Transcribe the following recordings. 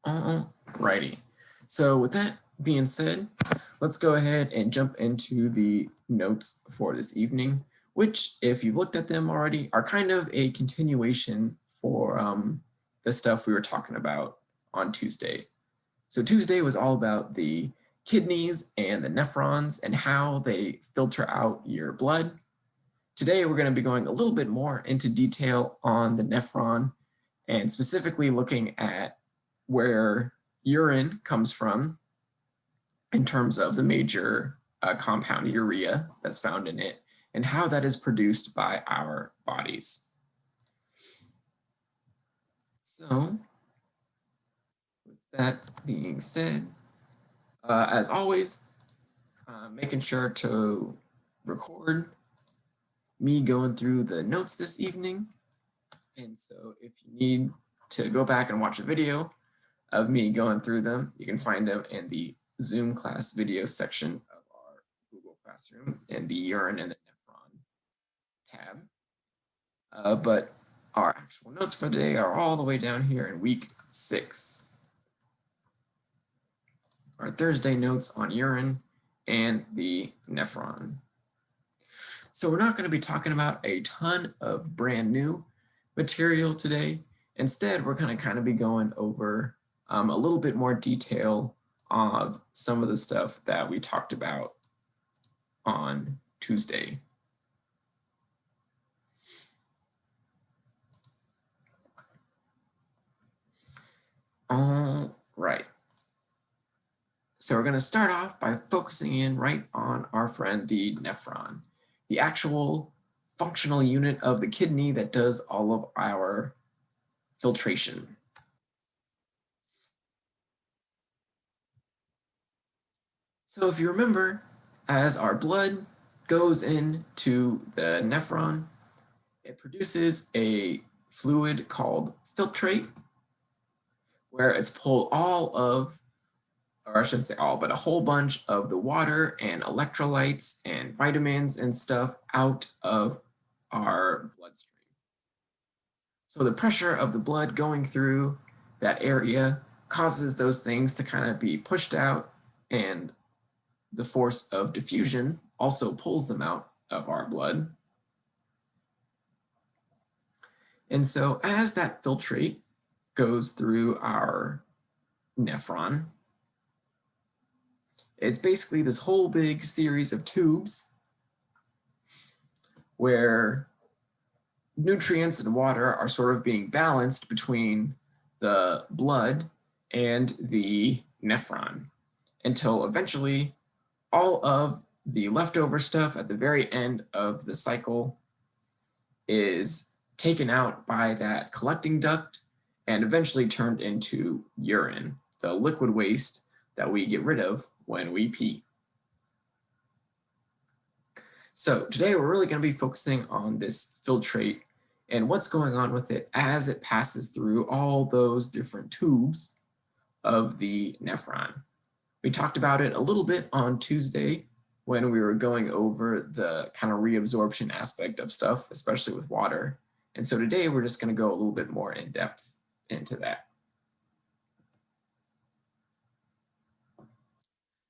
Alrighty. So with that being said, let's go ahead and jump into the notes for this evening, which, if you've looked at them already, are kind of a continuation for the stuff we were talking about on Tuesday. So Tuesday was all about the kidneys and the nephrons and how they filter out your blood. Today, we're going to be going a little bit more into detail on the nephron and specifically looking at where urine comes from in terms of the major compound urea that's found in it and how that is produced by our bodies. So with that being said, as always, making sure to record me going through the notes this evening. And so if you need to go back and watch a video of me going through them, you can find them in the Zoom class video section of our Google Classroom in the Urine and the Nephron tab. But our actual notes for today are all the way down here in week 6. Our Thursday notes on urine and the nephron. So we're not going to be talking about a ton of brand new material today. Instead, we're going to kind of be going over a little bit more detail of some of the stuff that we talked about on Tuesday. All right. So we're going to start off by focusing in right on our friend, the nephron, the actual functional unit of the kidney that does all of our filtration. So if you remember, as our blood goes into the nephron, it produces a fluid called filtrate, where it's pulled all of, or I shouldn't say all, but a whole bunch of the water and electrolytes and vitamins and stuff out of our bloodstream. So the pressure of the blood going through that area causes those things to kind of be pushed out, and the force of diffusion also pulls them out of our blood. And so as that filtrate goes through our nephron, it's basically this whole big series of tubes where nutrients and water are sort of being balanced between the blood and the nephron until eventually all of the leftover stuff at the very end of the cycle is taken out by that collecting duct and eventually turned into urine, the liquid waste that we get rid of when we pee. So today we're really going to be focusing on this filtrate and what's going on with it as it passes through all those different tubes of the nephron. We talked about it a little bit on Tuesday when we were going over the kind of reabsorption aspect of stuff, especially with water. And so today we're just going to go a little bit more in depth into that.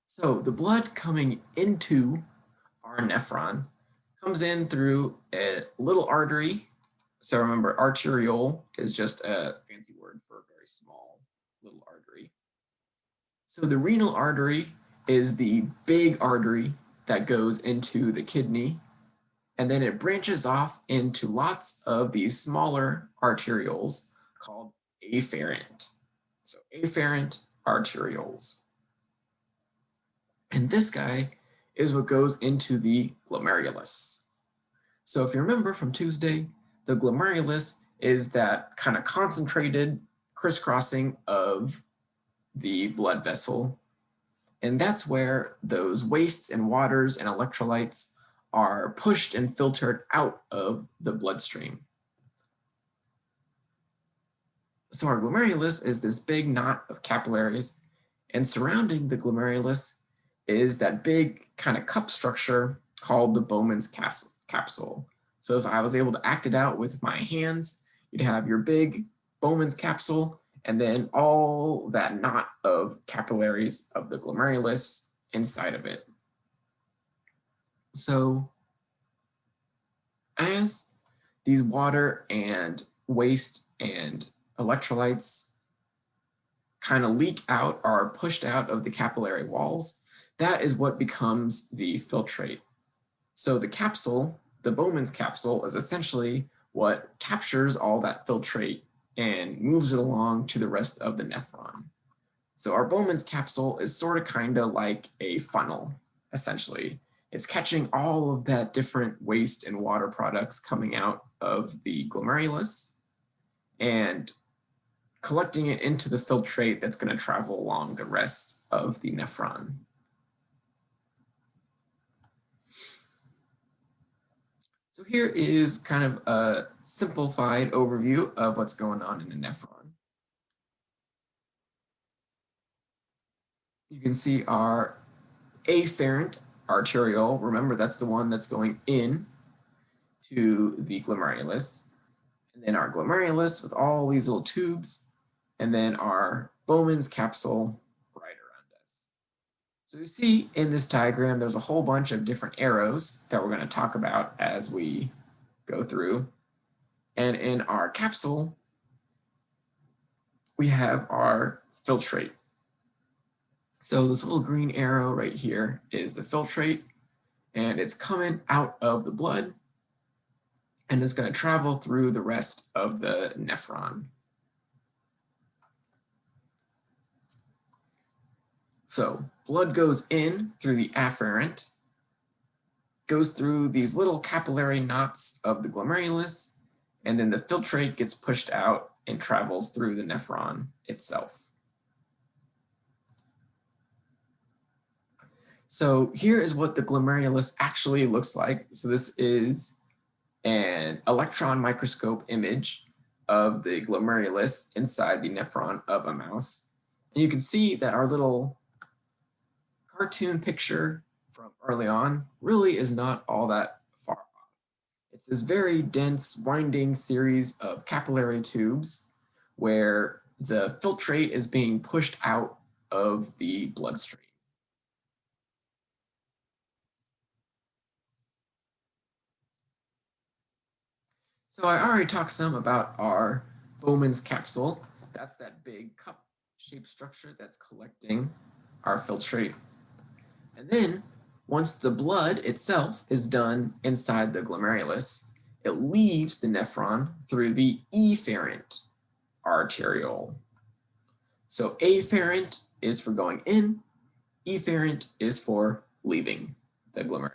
So the blood coming into our nephron comes in through a little artery. So remember, arteriole is just a fancy word for a very small little artery. So the renal artery is the big artery that goes into the kidney, and then it branches off into lots of these smaller arterioles called afferent. So afferent arterioles. And this guy is what goes into the glomerulus. So if you remember from Tuesday, the glomerulus is that kind of concentrated crisscrossing of the blood vessel. And that's where those wastes and waters and electrolytes are pushed and filtered out of the bloodstream. So our glomerulus is this big knot of capillaries, and surrounding the glomerulus is that big kind of cup structure called the Bowens Capsule. So if I was able to act it out with my hands, you'd have your big Bowens capsule, and then all that knot of capillaries of the glomerulus inside of it. So as these water and waste and electrolytes kind of leak out or are pushed out of the capillary walls, that is what becomes the filtrate. So the capsule, the Bowens capsule, is essentially what captures all that filtrate and moves it along to the rest of the nephron. So our Bowens capsule is sort of kind of like a funnel, essentially. It's catching all of that different waste and water products coming out of the glomerulus and collecting it into the filtrate that's going to travel along the rest of the nephron. So here is kind of a simplified overview of what's going on in a nephron. You can see our afferent arteriole. Remember, that's the one that's going in to the glomerulus. And then our glomerulus with all these little tubes, and then our Bowens capsule right around us. So you see in this diagram, there's a whole bunch of different arrows that we're going to talk about as we go through. And in our capsule, we have our filtrate. So this little green arrow right here is the filtrate, and it's coming out of the blood and it's going to travel through the rest of the nephron. So blood goes in through the afferent, goes through these little capillary knots of the glomerulus, and then the filtrate gets pushed out and travels through the nephron itself. So here is what the glomerulus actually looks like. So this is an electron microscope image of the glomerulus inside the nephron of a mouse. And you can see that our little cartoon picture from early on really is not all that far off. It's this very dense, winding series of capillary tubes where the filtrate is being pushed out of the bloodstream. So I already talked some about our Bowens capsule. That's that big cup-shaped structure that's collecting our filtrate. And then once the blood itself is done inside the glomerulus, it leaves the nephron through the efferent arteriole. So afferent is for going in, efferent is for leaving the glomerulus.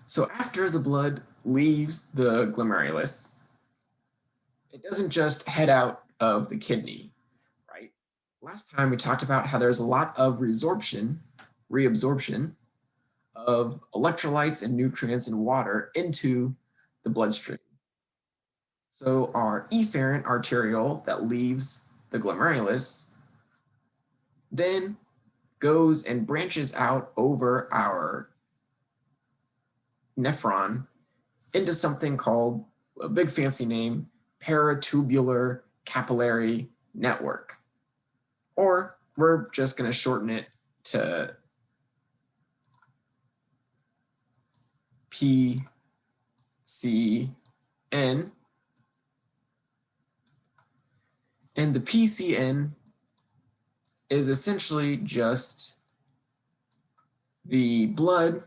So after the blood leaves the glomerulus, it doesn't just head out of the kidney, right? Last time we talked about how there's a lot of resorption, reabsorption of electrolytes and nutrients and water into the bloodstream. So our efferent arteriole that leaves the glomerulus then goes and branches out over our nephron into something called, a big fancy name, paratubular capillary network. Or we're just going to shorten it to PCN. And the PCN is essentially just the blood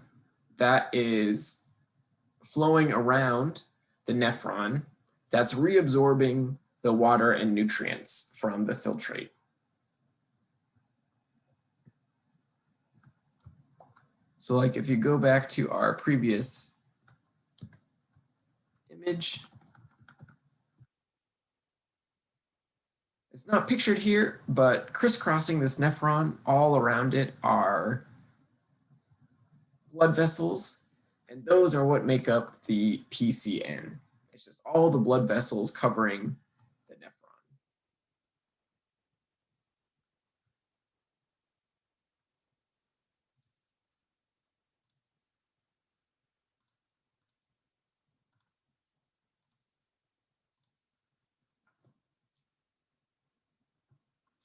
that is flowing around the nephron that's reabsorbing the water and nutrients from the filtrate. So like if you go back to our previous image, it's not pictured here, but crisscrossing this nephron all around it are blood vessels, and those are what make up the PCN. It's just all the blood vessels covering the nephron.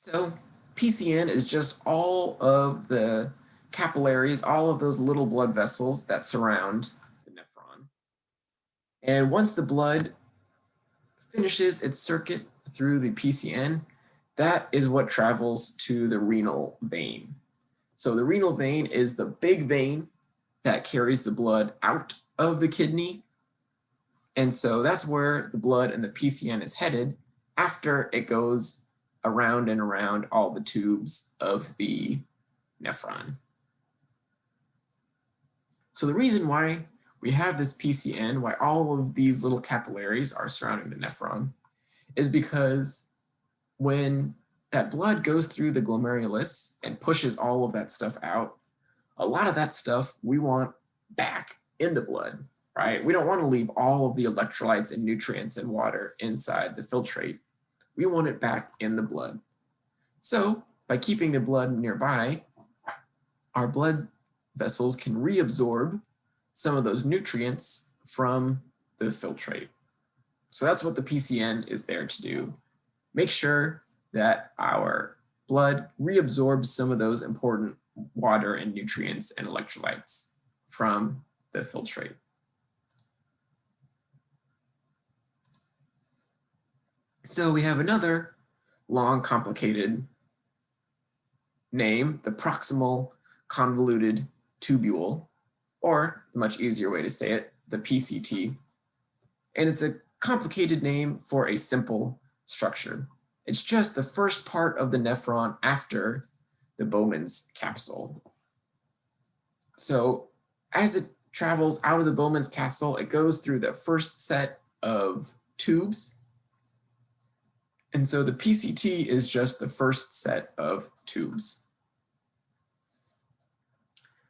So PCN is just all of the capillaries, all of those little blood vessels that surround the nephron. And once the blood finishes its circuit through the PCN, that is what travels to the renal vein. So the renal vein is the big vein that carries the blood out of the kidney. And so that's where the blood and the PCN is headed after it goes around and around all the tubes of the nephron. So the reason why we have this PCN, why all of these little capillaries are surrounding the nephron, is because when that blood goes through the glomerulus and pushes all of that stuff out, a lot of that stuff we want back in the blood, right? We don't want to leave all of the electrolytes and nutrients and water inside the filtrate. We want it back in the blood. So by keeping the blood nearby, our blood vessels can reabsorb some of those nutrients from the filtrate. So that's what the PCN is there to do. Make sure that our blood reabsorbs some of those important water and nutrients and electrolytes from the filtrate. So we have another long, complicated name, the proximal convoluted tubule, or the much easier way to say it, the PCT. And it's a complicated name for a simple structure. It's just the first part of the nephron after the Bowens capsule. So as it travels out of the Bowens capsule, it goes through the first set of tubes. And so the PCT is just the first set of tubes.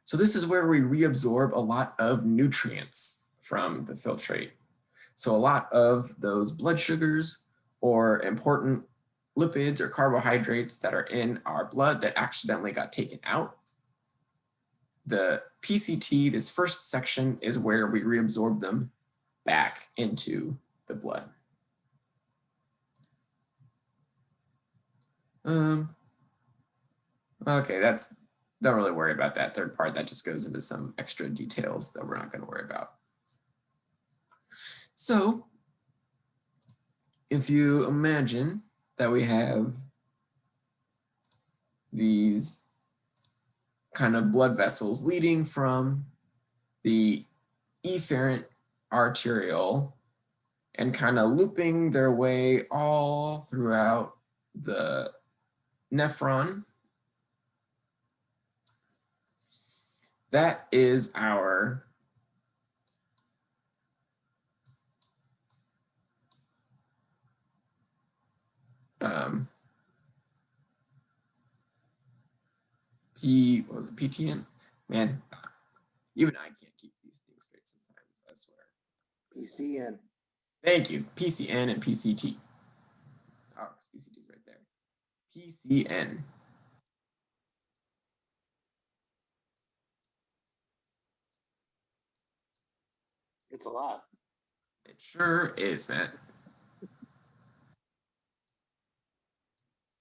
So this is where we reabsorb a lot of nutrients from the filtrate. So a lot of those blood sugars or important lipids or carbohydrates that are in our blood that accidentally got taken out. The PCT, this first section, is where we reabsorb them back into the blood. Okay, don't really worry about that third part. That just goes into some extra details that we're not going to worry about. So if you imagine that we have these kind of blood vessels leading from the efferent arteriole and kind of looping their way all throughout the nephron, that is our what was it, PTN? Man, even I can't keep these things straight sometimes, I swear. PCN. Thank you, PCN and PCT. Oh, PCT is right there. PCN. It's a lot. It sure is, man.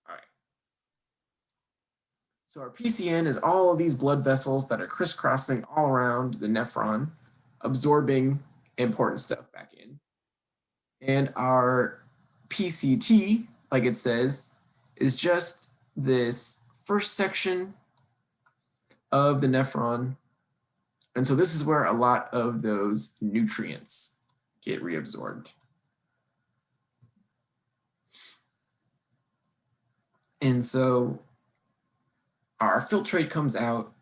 All right. So our PCN is all of these blood vessels that are crisscrossing all around the nephron, absorbing important stuff back in. And our PCT, like it says, is just this first section of the nephron. And so this is where a lot of those nutrients get reabsorbed. And so our filtrate comes out,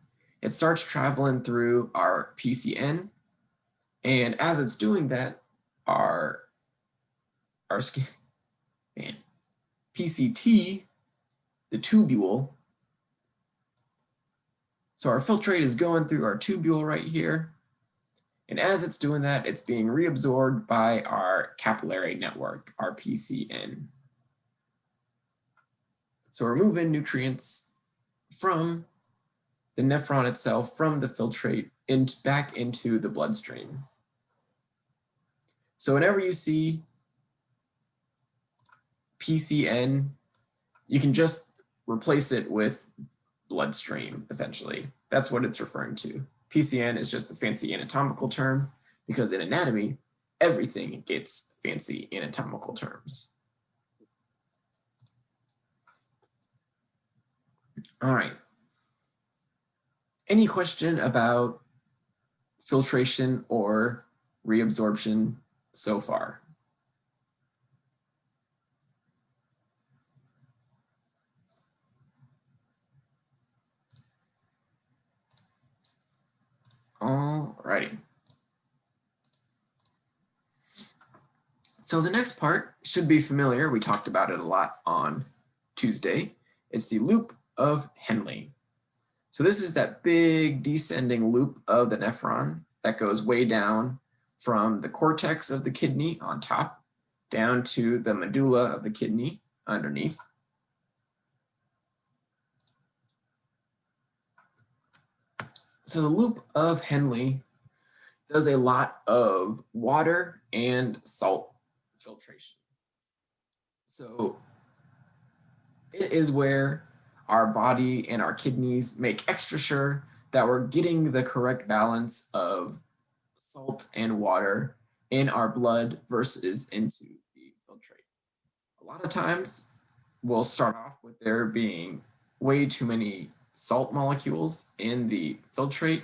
it starts traveling through our PCN. And as it's doing that, our PCT, the tubule, so our filtrate is going through our tubule right here. And as it's doing that, it's being reabsorbed by our capillary network, our PCN. So we're moving nutrients from the nephron itself, from the filtrate, back into the bloodstream. So whenever you see PCN, you can just replace it with bloodstream, essentially. That's what it's referring to. PCN is just the fancy anatomical term because in anatomy, everything gets fancy anatomical terms. All right. Any question about filtration or reabsorption so far? All righty. So the next part should be familiar. We talked about it a lot on Tuesday. It's the loop of Henle. So this is that big descending loop of the nephron that goes way down from the cortex of the kidney on top down to the medulla of the kidney underneath. So the loop of Henle does a lot of water and salt filtration. So it is where our body and our kidneys make extra sure that we're getting the correct balance of salt and water in our blood versus into the filtrate. A lot of times we'll start off with there being way too many salt molecules in the filtrate.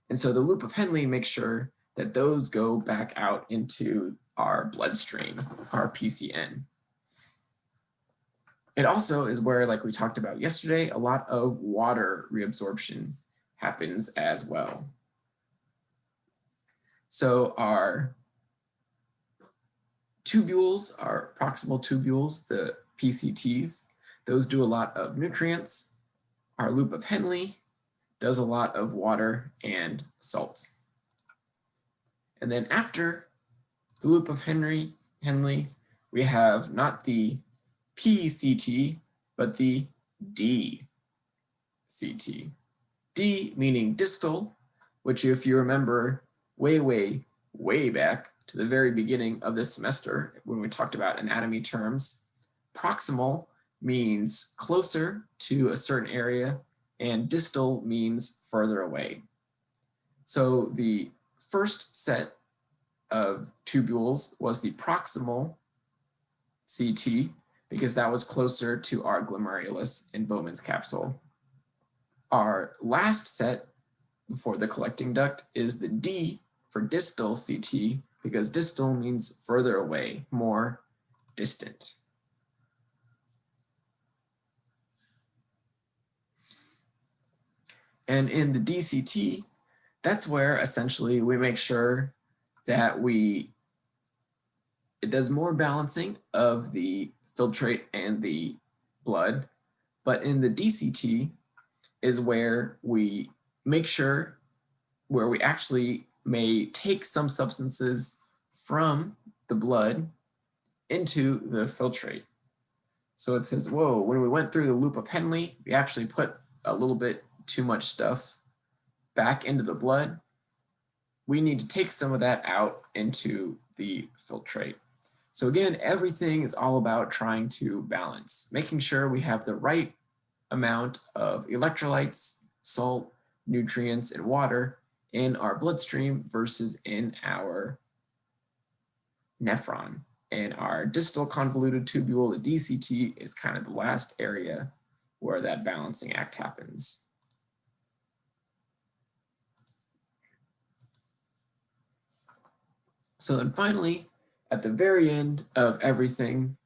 And so the loop of Henle makes sure that those go back out into our bloodstream, our PCN. It also is where, like we talked about yesterday, a lot of water reabsorption happens as well. So our tubules, our proximal tubules, the PCTs, those do a lot of nutrients. Our loop of Henle does a lot of water and salt. And then after the loop of Henle, we have not the PCT, but the DCT. D meaning distal, which if you remember way back to the very beginning of this semester when we talked about anatomy terms, proximal means closer to a certain area and distal means further away. So the first set of tubules was the proximal CT because that was closer to our glomerulus in Bowens capsule. Our last set before the collecting duct is the D for distal CT because distal means further away, more distant. And in the DCT, that's where essentially we make sure that it does more balancing of the filtrate and the blood. But in the DCT is where we make sure where we actually may take some substances from the blood into the filtrate. So it says, whoa, when we went through the loop of Henle, we actually put a little bit too much stuff back into the blood. We need to take some of that out into the filtrate. So again, everything is all about trying to balance, making sure we have the right amount of electrolytes, salt, nutrients, and water in our bloodstream versus in our nephron. And our distal convoluted tubule, the DCT, is kind of the last area where that balancing act happens. So then finally, at the very end of everything,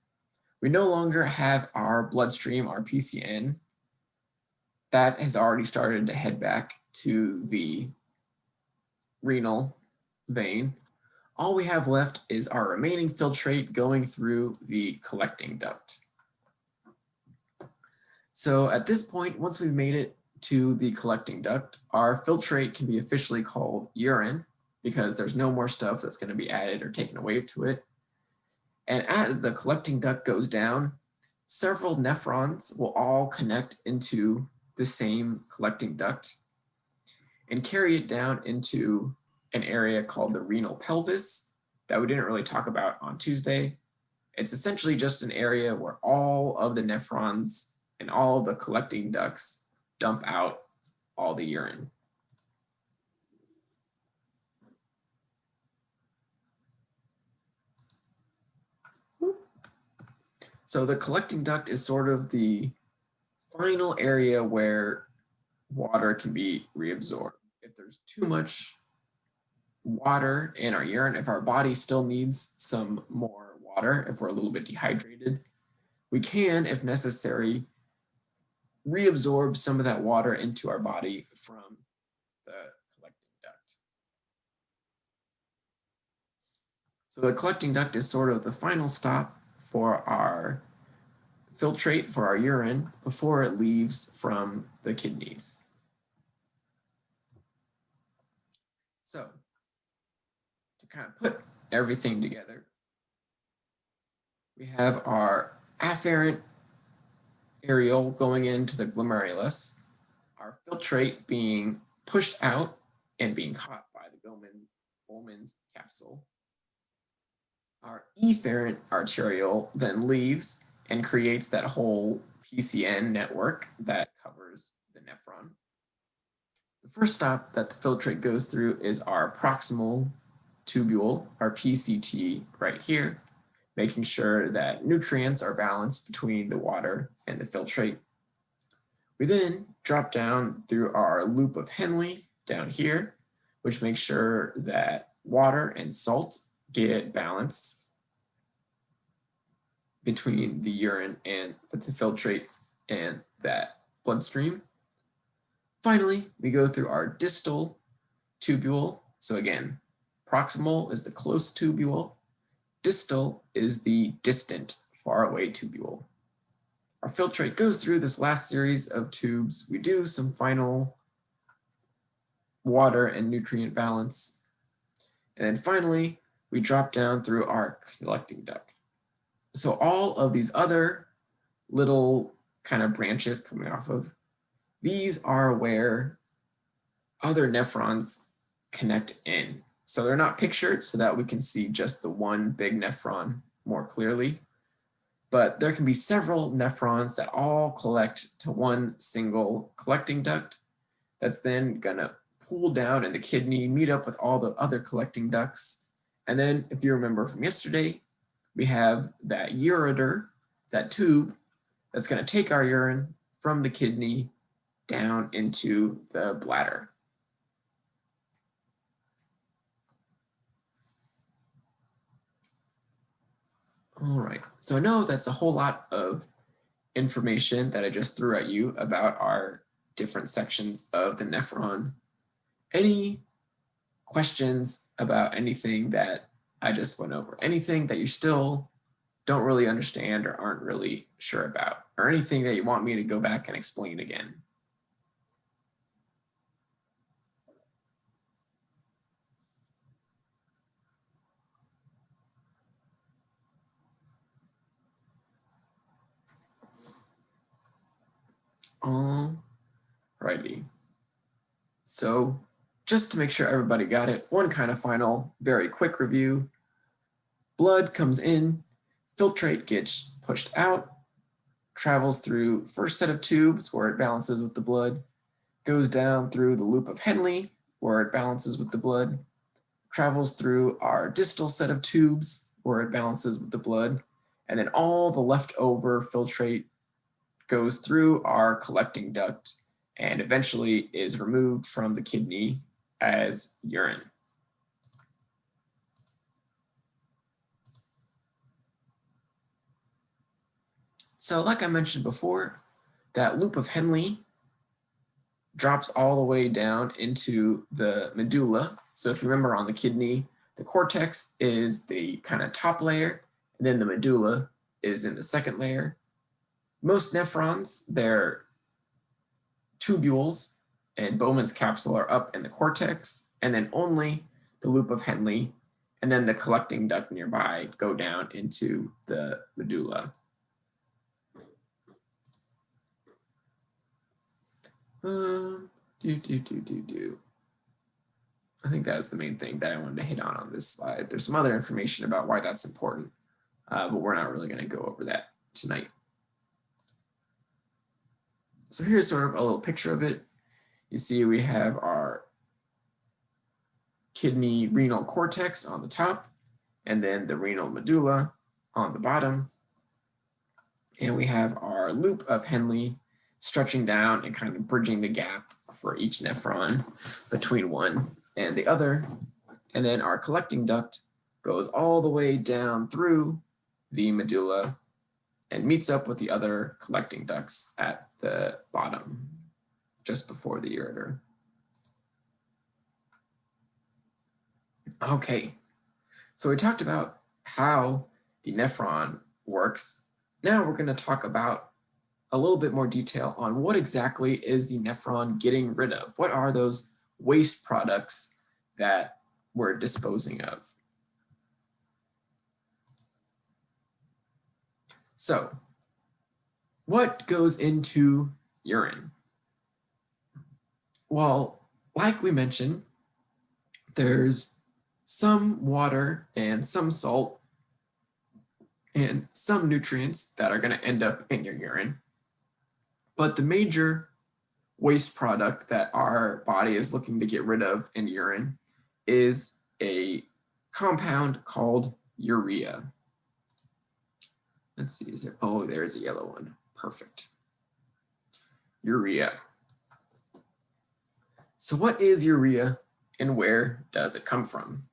we no longer have our bloodstream, our PCN. That has already started to head back to the renal vein. All we have left is our remaining filtrate going through the collecting duct. So at this point, once we've made it to the collecting duct, our filtrate can be officially called urine because there's no more stuff that's going to be added or taken away to it. And as the collecting duct goes down, several nephrons will all connect into the same collecting duct and carry it down into an area called the renal pelvis that we didn't really talk about on Tuesday. It's essentially just an area where all of the nephrons and all the collecting ducts dump out all the urine. So the collecting duct is sort of the final area where water can be reabsorbed. If there's too much water in our urine, if our body still needs some more water, if we're a little bit dehydrated, we can, if necessary, reabsorb some of that water into our body from the collecting duct. So the collecting duct is sort of the final stop for our filtrate, for our urine, before it leaves from the kidneys. So to kind of put everything together, we have our afferent arteriole going into the glomerulus, our filtrate being pushed out and being caught by the Bowens capsule. Our efferent arteriole then leaves and creates that whole PCN network that covers the nephron. The first stop that the filtrate goes through is our proximal tubule, our PCT right here, making sure that nutrients are balanced between the water and the filtrate. We then drop down through our loop of Henle down here, which makes sure that water and salt get balanced between the urine and the filtrate and that bloodstream. Finally, we go through our distal tubule. So again, proximal is the close tubule. Distal is the distant, far away tubule. Our filtrate goes through this last series of tubes. We do some final water and nutrient balance. And then finally, we drop down through our collecting duct. So all of these other little kind of branches coming off of, these are where other nephrons connect in. So they're not pictured so that we can see just the one big nephron more clearly, but there can be several nephrons that all collect to one single collecting duct that's then gonna pool down in the kidney, meet up with all the other collecting ducts. And then if you remember from yesterday, we have that ureter, that tube that's gonna take our urine from the kidney down into the bladder. All right, so I know that's a whole lot of information that I just threw at you about our different sections of the nephron. Any questions about anything that I just went over? Anything that you still don't really understand or aren't really sure about? Or anything that you want me to go back and explain again? Alrighty. So just to make sure everybody got it, one kind of final, very quick review. Blood comes in, filtrate gets pushed out, travels through first set of tubes where it balances with the blood, goes down through the loop of Henle where it balances with the blood, travels through our distal set of tubes where it balances with the blood, and then all the leftover filtrate goes through our collecting duct and eventually is removed from the kidney as urine. So like I mentioned before, that loop of Henle drops all the way down into the medulla. So if you remember on the kidney, the cortex is the kind of top layer, and then the medulla is in the second layer. Most nephrons, their tubules and Bowens capsule are up in the cortex, and then only the loop of Henle and then the collecting duct nearby go down into the medulla. I think that was the main thing that I wanted to hit on this slide. There's some other information about why that's important, but we're not really going to go over that tonight. So here's sort of a little picture of it. You see we have our kidney renal cortex on the top, and then the renal medulla on the bottom. And we have our loop of Henle stretching down and kind of bridging the gap for each nephron between one and the other. And then our collecting duct goes all the way down through the medulla and meets up with the other collecting ducts at the bottom, just before the ureter. Okay, so we talked about how the nephron works. Now we're going to talk about a little bit more detail on what exactly is the nephron getting rid of? What are those waste products that we're disposing of? So, what goes into urine? Well, like we mentioned, there's some water and some salt and some nutrients that are going to end up in your urine. But the major waste product that our body is looking to get rid of in urine is a compound called urea. Let's see, is there, oh, there's a yellow one. Perfect. Urea. So what is urea and where does it come from?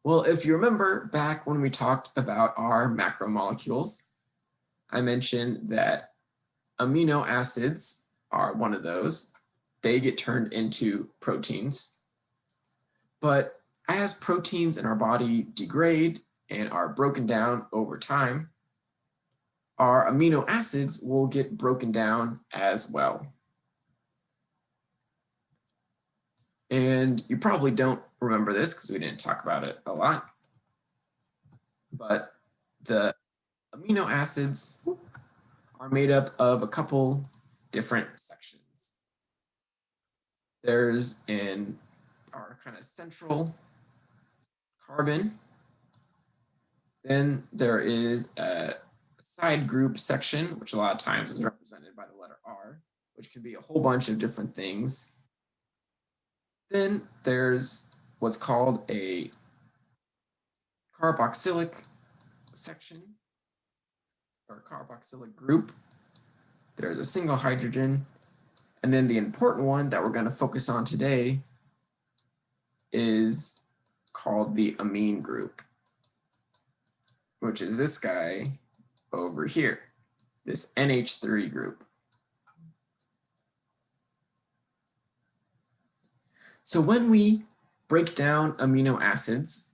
Well, if you remember back when we talked about our macromolecules, I mentioned that amino acids are one of those. They get turned into proteins. But as proteins in our body degrade and are broken down over time, our amino acids will get broken down as well. And you probably don't remember this because we didn't talk about it a lot. But the amino acids are made up of a couple different sections. There's in our kind of central carbon. Then there is a side group section, which a lot of times is represented by the letter R, which can be a whole bunch of different things. Then there's what's called a carboxylic section or carboxylic group. There's a single hydrogen. And then the important one that we're going to focus on today is called the amine group, which is this guy over here, this NH3 group. So when we break down amino acids,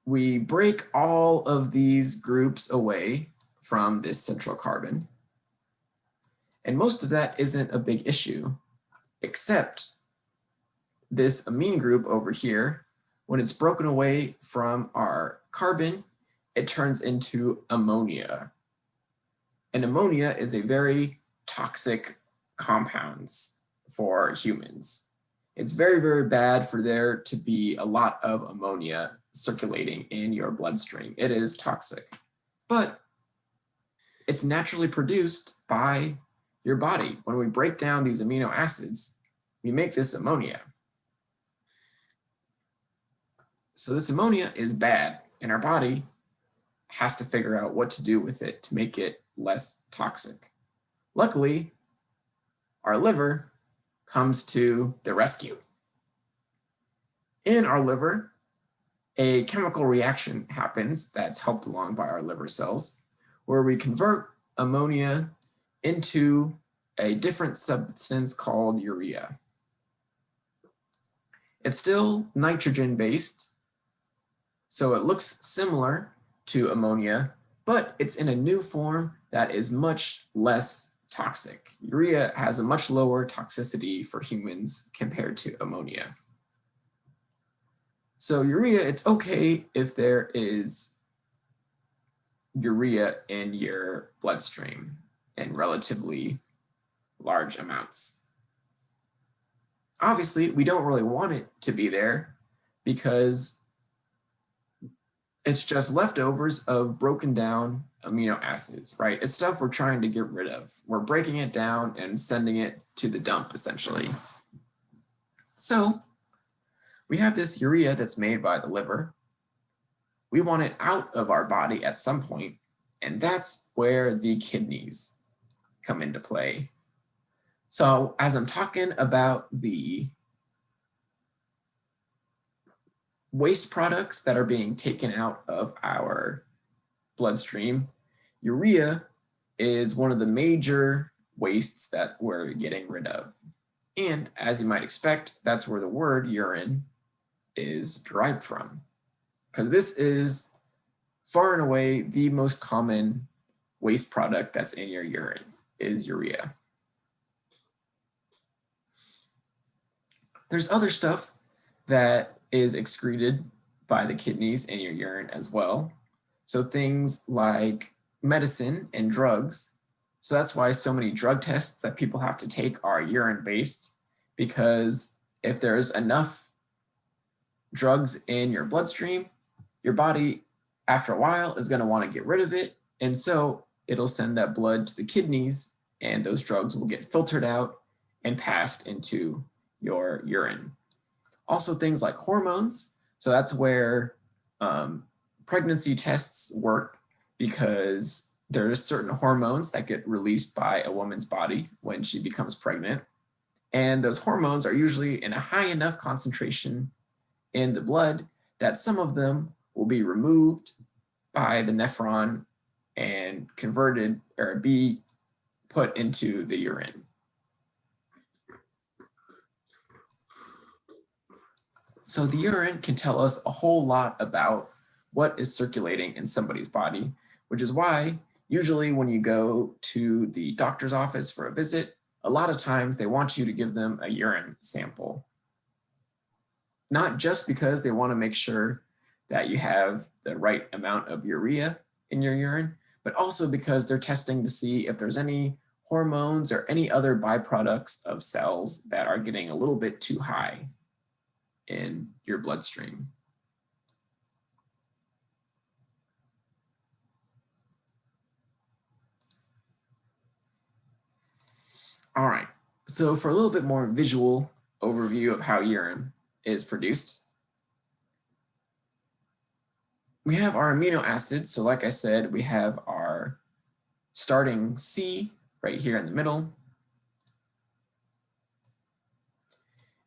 we break all of these groups away from this central carbon. And most of that isn't a big issue, except this amine group over here. When it's broken away from our carbon, it turns into ammonia. And ammonia is a very toxic compound for humans. It's very, very bad for there to be a lot of ammonia circulating in your bloodstream. It is toxic, but it's naturally produced by your body. When we break down these amino acids, we make this ammonia. So this ammonia is bad, and our body has to figure out what to do with it to make it less toxic. Luckily, our liver comes to the rescue. In our liver, a chemical reaction happens that's helped along by our liver cells, where we convert ammonia into a different substance called urea. It's still nitrogen-based, so it looks similar to ammonia, but it's in a new form that is much less toxic. Urea has a much lower toxicity for humans compared to ammonia. So urea, it's okay if there is urea in your bloodstream in relatively large amounts. Obviously, we don't really want it to be there because It's just leftovers of broken down amino acids, right? It's stuff we're trying to get rid of. We're breaking it down and sending it to the dump, essentially. So we have this urea that's made by the liver. We want it out of our body at some point, and that's where the kidneys come into play. So as I'm talking about the waste products that are being taken out of our bloodstream, urea is one of the major wastes that we're getting rid of. And as you might expect, that's where the word urine is derived from, because this is far and away the most common waste product that's in your urine is urea. There's other stuff that is excreted by the kidneys in your urine as well. So things like medicine and drugs. So that's why so many drug tests that people have to take are urine based, because if there's enough drugs in your bloodstream, your body after a while is going to want to get rid of it. And so it'll send that blood to the kidneys, and those drugs will get filtered out and passed into your urine. Also things like hormones. So that's where pregnancy tests work, because there's certain hormones that get released by a woman's body when she becomes pregnant. And those hormones are usually in a high enough concentration in the blood that some of them will be removed by the nephron and converted or be put into the urine. So the urine can tell us a whole lot about what is circulating in somebody's body, which is why usually when you go to the doctor's office for a visit, a lot of times they want you to give them a urine sample. Not just because they want to make sure that you have the right amount of urea in your urine, but also because they're testing to see if there's any hormones or any other byproducts of cells that are getting a little bit too high in your bloodstream. All right, so for a little bit more visual overview of how urine is produced, we have our amino acids. So like I said, we have our starting C right here in the middle.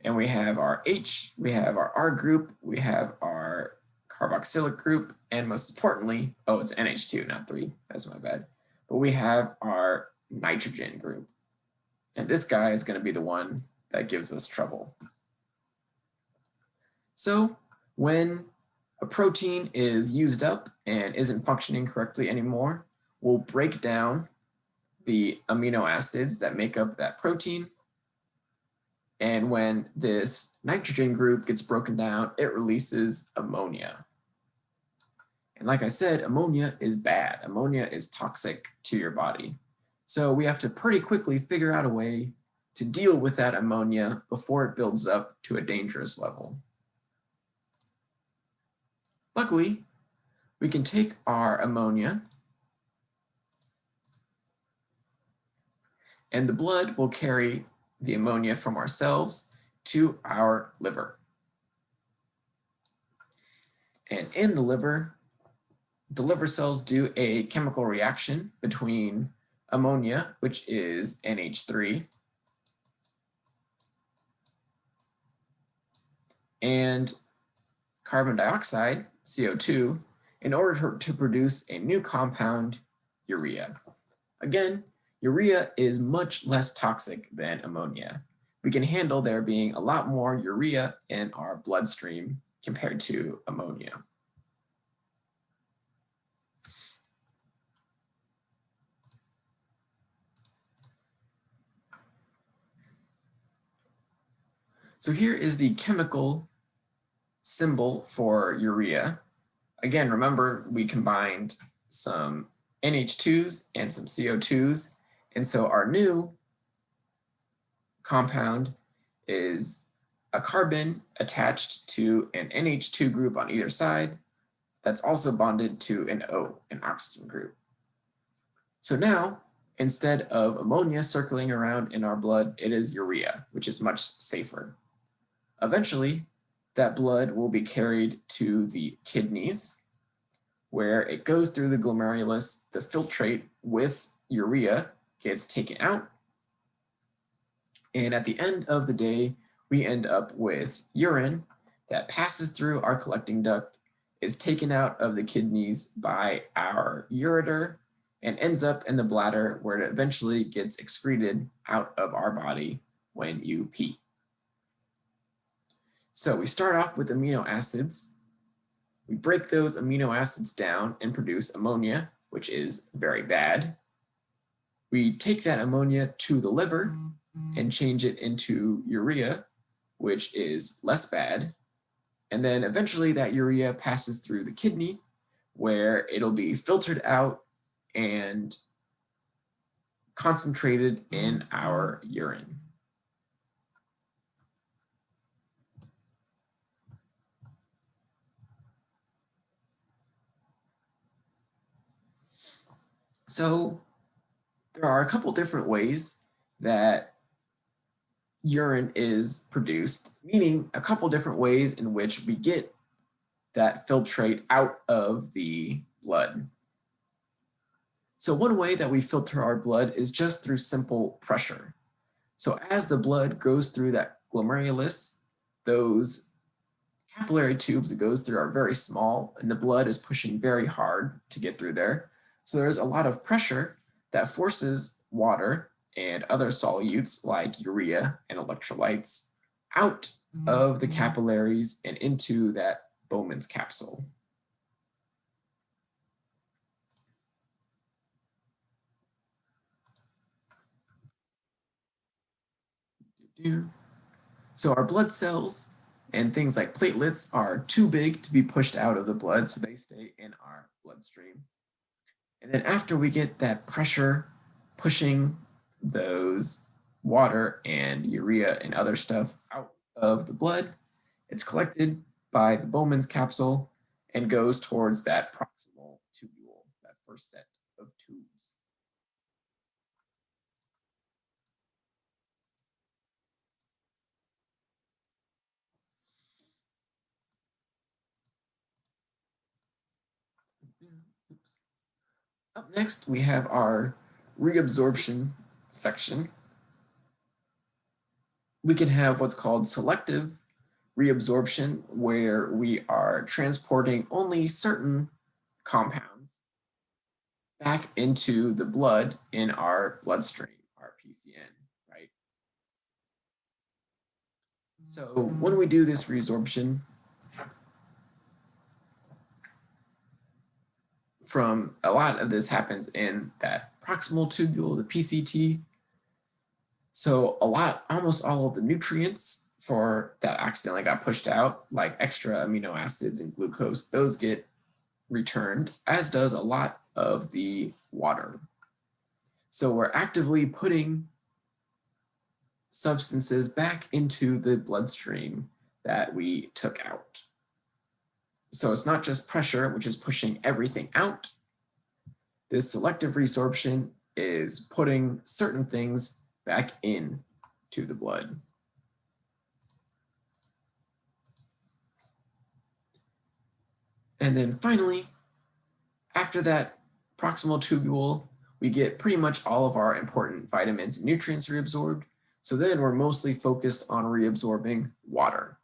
And we have our H, we have our R group, we have our carboxylic group, and most importantly, oh, it's NH2, not 3, that's my bad. But we have our nitrogen group. And this guy is going to be the one that gives us trouble. So when a protein is used up and isn't functioning correctly anymore, we'll break down the amino acids that make up that protein. And when this nitrogen group gets broken down, it releases ammonia. And like I said, ammonia is bad. Ammonia is toxic to your body. So we have to pretty quickly figure out a way to deal with that ammonia before it builds up to a dangerous level. Luckily, we can take our ammonia and the blood will carry the ammonia from ourselves to our liver. And in the liver cells do a chemical reaction between ammonia, which is NH3, and carbon dioxide, CO2, in order to produce a new compound, urea. Again, urea is much less toxic than ammonia. We can handle there being a lot more urea in our bloodstream compared to ammonia. So here is the chemical symbol for urea. Again, remember we combined some NH2s and some CO2s. And so our new compound is a carbon attached to an NH2 group on either side, that's also bonded to an O, an oxygen group. So now, instead of ammonia circling around in our blood, it is urea, which is much safer. Eventually, that blood will be carried to the kidneys, where it goes through the glomerulus. The filtrate with urea gets taken out. And at the end of the day, we end up with urine that passes through our collecting duct, is taken out of the kidneys by our ureter, and ends up in the bladder, where it eventually gets excreted out of our body when you pee. So we start off with amino acids. We break those amino acids down and produce ammonia, which is very bad. We take that ammonia to the liver and change it into urea, which is less bad. And then eventually that urea passes through the kidney, where it'll be filtered out and concentrated in our urine. So there are a couple different ways that urine is produced, meaning a couple different ways in which we get that filtrate out of the blood. So one way that we filter our blood is just through simple pressure. So as the blood goes through that glomerulus, those capillary tubes it goes through are very small, and the blood is pushing very hard to get through there. So there's a lot of pressure that forces water and other solutes like urea and electrolytes out of the capillaries and into that Bowens capsule. So our blood cells and things like platelets are too big to be pushed out of the blood, so they stay in our bloodstream. And then after we get that pressure pushing those water and urea and other stuff out of the blood, it's collected by the Bowens capsule and goes towards that proximal tubule, that first set of tubes. Up next, we have our reabsorption section. We can have what's called selective reabsorption, where we are transporting only certain compounds back into the blood in our bloodstream, our PCN, right? So when we do this resorption, from a lot of this happens in that proximal tubule, the PCT. So almost all of the nutrients for that accidentally got pushed out, like extra amino acids and glucose, those get returned, as does a lot of the water. So we're actively putting substances back into the bloodstream that we took out. So it's not just pressure, which is pushing everything out. This selective resorption is putting certain things back in to the blood. And then finally, after that proximal tubule, we get pretty much all of our important vitamins and nutrients reabsorbed. So then we're mostly focused on reabsorbing water.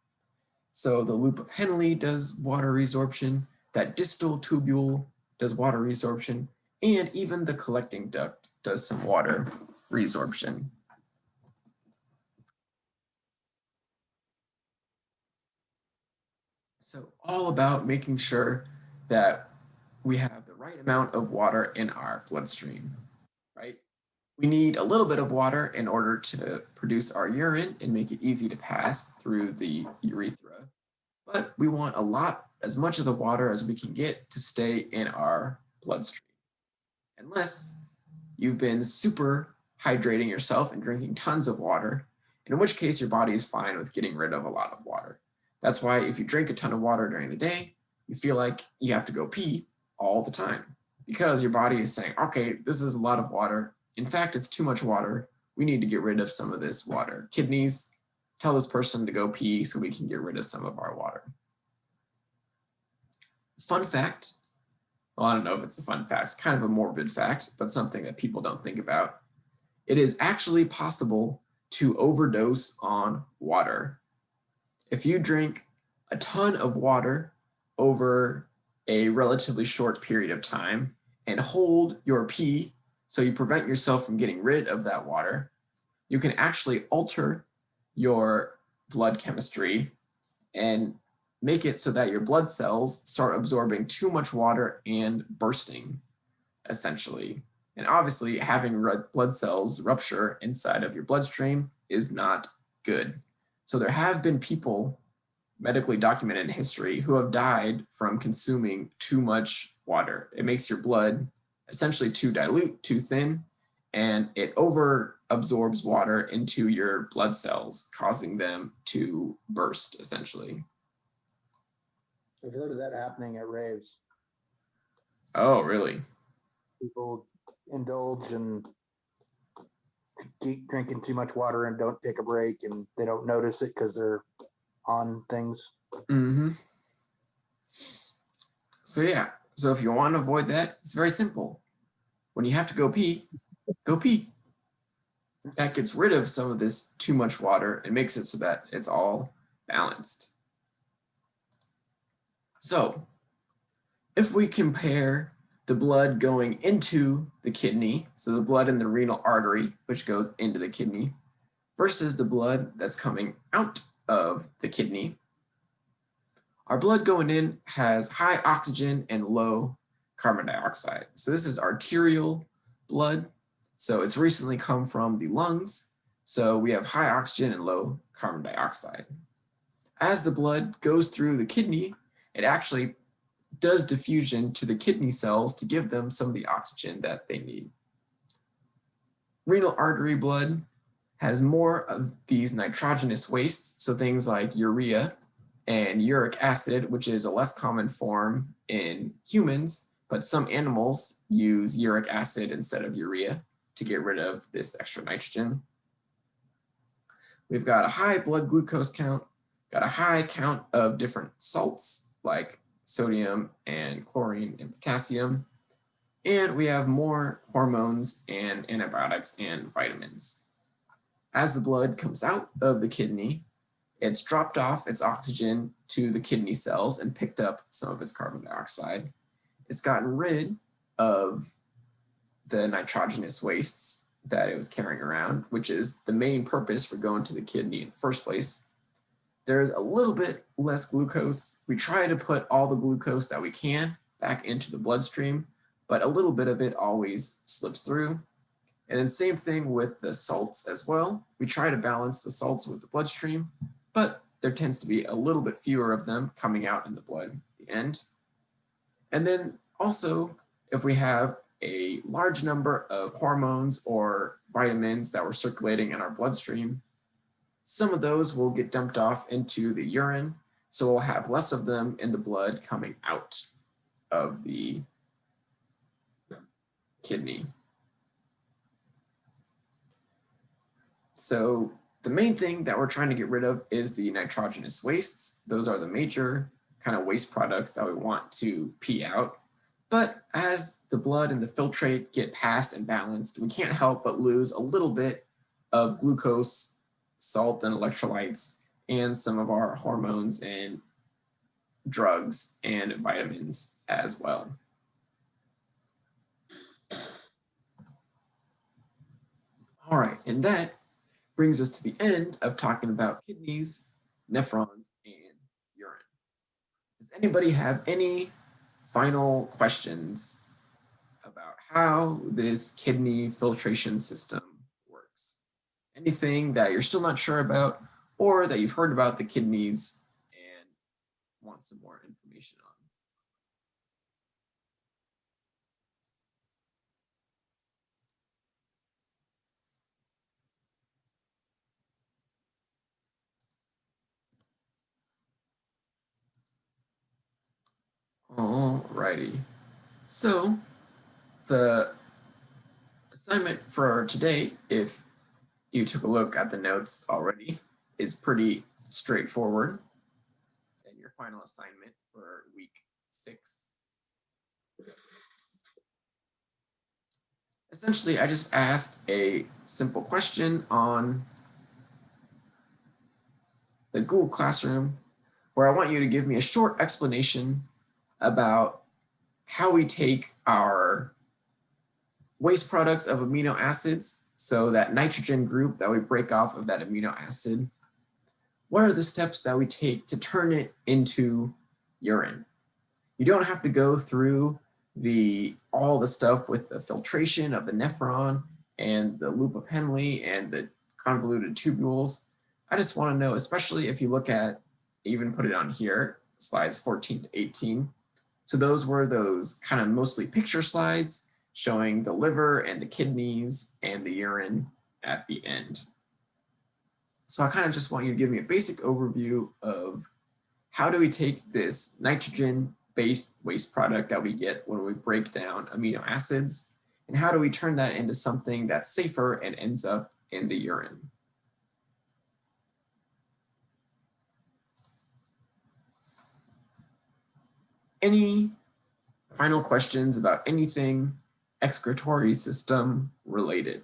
So the loop of Henle does water resorption, that distal tubule does water resorption, and even the collecting duct does some water resorption. So all about making sure that we have the right amount of water in our bloodstream, right? We need a little bit of water in order to produce our urine and make it easy to pass through the urethra. But we want as much of the water as we can get to stay in our bloodstream. Unless you've been super hydrating yourself and drinking tons of water, in which case your body is fine with getting rid of a lot of water. That's why if you drink a ton of water during the day, you feel like you have to go pee all the time because your body is saying, okay, this is a lot of water. In fact, it's too much water. We need to get rid of some of this water. Kidneys tell this person to go pee so we can get rid of some of our water. Fun fact, well, I don't know if it's a fun fact, kind of a morbid fact, but something that people don't think about. It is actually possible to overdose on water. If you drink a ton of water over a relatively short period of time and hold your pee so you prevent yourself from getting rid of that water, you can actually alter your blood chemistry and make it so that your blood cells start absorbing too much water and bursting, essentially. And obviously, having red blood cells rupture inside of your bloodstream is not good. So there have been people medically documented in history who have died from consuming too much water. It makes your blood essentially too dilute, too thin, and it over absorbs water into your blood cells, causing them to burst, essentially. I've heard of that happening at raves. Oh, really? People indulge and keep drinking too much water and don't take a break, and they don't notice it because they're on things. Mm-hmm. So yeah, so if you want to avoid that, it's very simple. When you have to go pee, go pee. That gets rid of some of this too much water and makes it so that it's all balanced. So if we compare the blood going into the kidney, so the blood in the renal artery, which goes into the kidney, versus the blood that's coming out of the kidney, our blood going in has high oxygen and low carbon dioxide. So this is arterial blood. So it's recently come from the lungs. So we have high oxygen and low carbon dioxide. As the blood goes through the kidney, it actually does diffusion to the kidney cells to give them some of the oxygen that they need. Renal artery blood has more of these nitrogenous wastes, so things like urea and uric acid, which is a less common form in humans, but some animals use uric acid instead of urea to get rid of this extra nitrogen. We've got a high blood glucose count, got a high count of different salts like sodium and chlorine and potassium, and we have more hormones and antibiotics and vitamins. As the blood comes out of the kidney, it's dropped off its oxygen to the kidney cells and picked up some of its carbon dioxide. It's gotten rid of the nitrogenous wastes that it was carrying around, which is the main purpose for going to the kidney in the first place. There's a little bit less glucose. We try to put all the glucose that we can back into the bloodstream, but a little bit of it always slips through. And then same thing with the salts as well. We try to balance the salts with the bloodstream, but there tends to be a little bit fewer of them coming out in the blood at the end. And then also, if we have a large number of hormones or vitamins that were circulating in our bloodstream, some of those will get dumped off into the urine, so we'll have less of them in the blood coming out of the kidney. So the main thing that we're trying to get rid of is the nitrogenous wastes. Those are the major kind of waste products that we want to pee out. But as the blood and the filtrate get passed and balanced, we can't help but lose a little bit of glucose, salt, and electrolytes, and some of our hormones and drugs and vitamins as well. All right, and that brings us to the end of talking about kidneys, nephrons, and urine. Does anybody have any final questions about how this kidney filtration system works? Anything that you're still not sure about, or that you've heard about the kidneys and want some more information on? Alrighty. So the assignment for today, if you took a look at the notes already, is pretty straightforward. And your final assignment for week 6. Essentially, I just asked a simple question on the Google Classroom where I want you to give me a short explanation about how we take our waste products of amino acids, so that nitrogen group that we break off of that amino acid. What are the steps that we take to turn it into urine? You don't have to go through all the stuff with the filtration of the nephron and the loop of Henle and the convoluted tubules. I just want to know, especially if you look at, even put it on here, slides 14 to 18. So those were those kind of mostly picture slides showing the liver and the kidneys and the urine at the end. So I kind of just want you to give me a basic overview of how do we take this nitrogen-based waste product that we get when we break down amino acids, and how do we turn that into something that's safer and ends up in the urine? Any final questions about anything excretory system related?